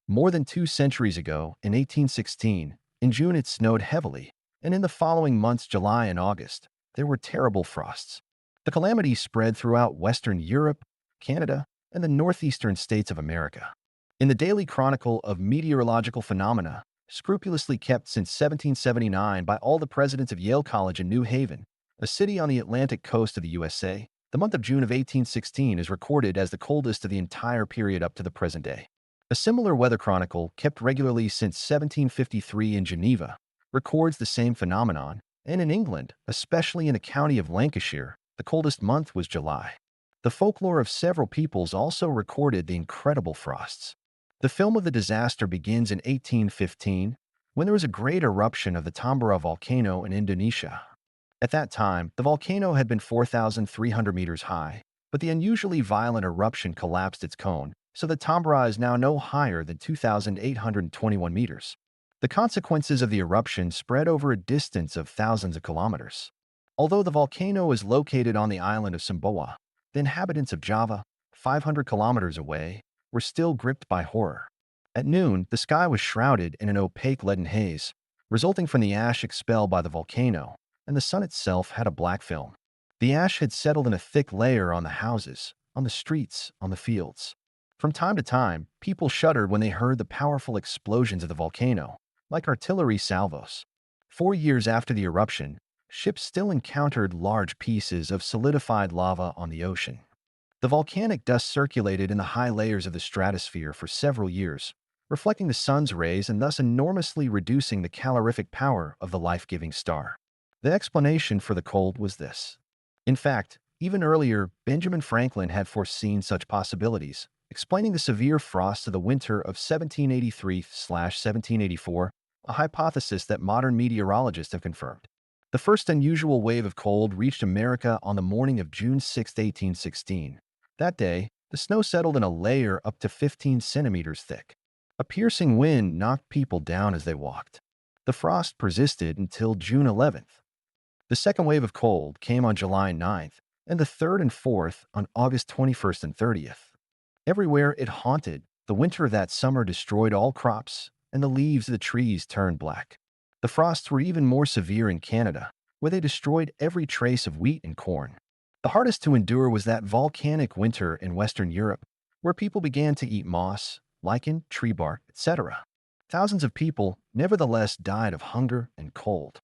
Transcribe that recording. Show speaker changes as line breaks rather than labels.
More than 2 centuries ago, in 1816, in June it snowed heavily, and in the following months, July and August, there were terrible frosts. The calamity spread throughout Western Europe, Canada, and the northeastern states of America. In the Daily Chronicle of Meteorological Phenomena, scrupulously kept since 1779 by all the presidents of Yale College in New Haven, a city on the Atlantic coast of the USA, the month of June of 1816 is recorded as the coldest of the entire period up to the present day. A similar weather chronicle, kept regularly since 1753 in Geneva, records the same phenomenon, and in England, especially in the county of Lancashire, the coldest month was July. The folklore of several peoples also recorded the incredible frosts. The film of the disaster begins in 1815, when there was a great eruption of the Tambora volcano in Indonesia. At that time, the volcano had been 4,300 meters high, but the unusually violent eruption collapsed its cone, so the Tambora is now no higher than 2,821 meters. The consequences of the eruption spread over a distance of thousands of kilometers. Although the volcano is located on the island of Sumbawa, the inhabitants of Java, 500 kilometers away, were still gripped by horror. At noon, the sky was shrouded in an opaque leaden haze, resulting from the ash expelled by the volcano, and the sun itself had a black film. The ash had settled in a thick layer on the houses, on the streets, on the fields. From time to time, people shuddered when they heard the powerful explosions of the volcano, like artillery salvos. 4 years after the eruption, ships still encountered large pieces of solidified lava on the ocean. The volcanic dust circulated in the high layers of the stratosphere for several years, reflecting the sun's rays and thus enormously reducing the calorific power of the life-giving star. The explanation for the cold was this. In fact, even earlier, Benjamin Franklin had foreseen such possibilities, explaining the severe frosts of the winter of 1783/1784, a hypothesis that modern meteorologists have confirmed. The first unusual wave of cold reached America on the morning of June 6, 1816. That day, the snow settled in a layer up to 15 centimeters thick. A piercing wind knocked people down as they walked. The frost persisted until June 11th. The second wave of cold came on July 9th, and the third and fourth on August 21st and 30th. Everywhere it haunted, the winter of that summer destroyed all crops, and the leaves of the trees turned black. The frosts were even more severe in Canada, where they destroyed every trace of wheat and corn. The hardest to endure was that volcanic winter in Western Europe, where people began to eat moss, lichen, tree bark, etc. Thousands of people, nevertheless, died of hunger and cold.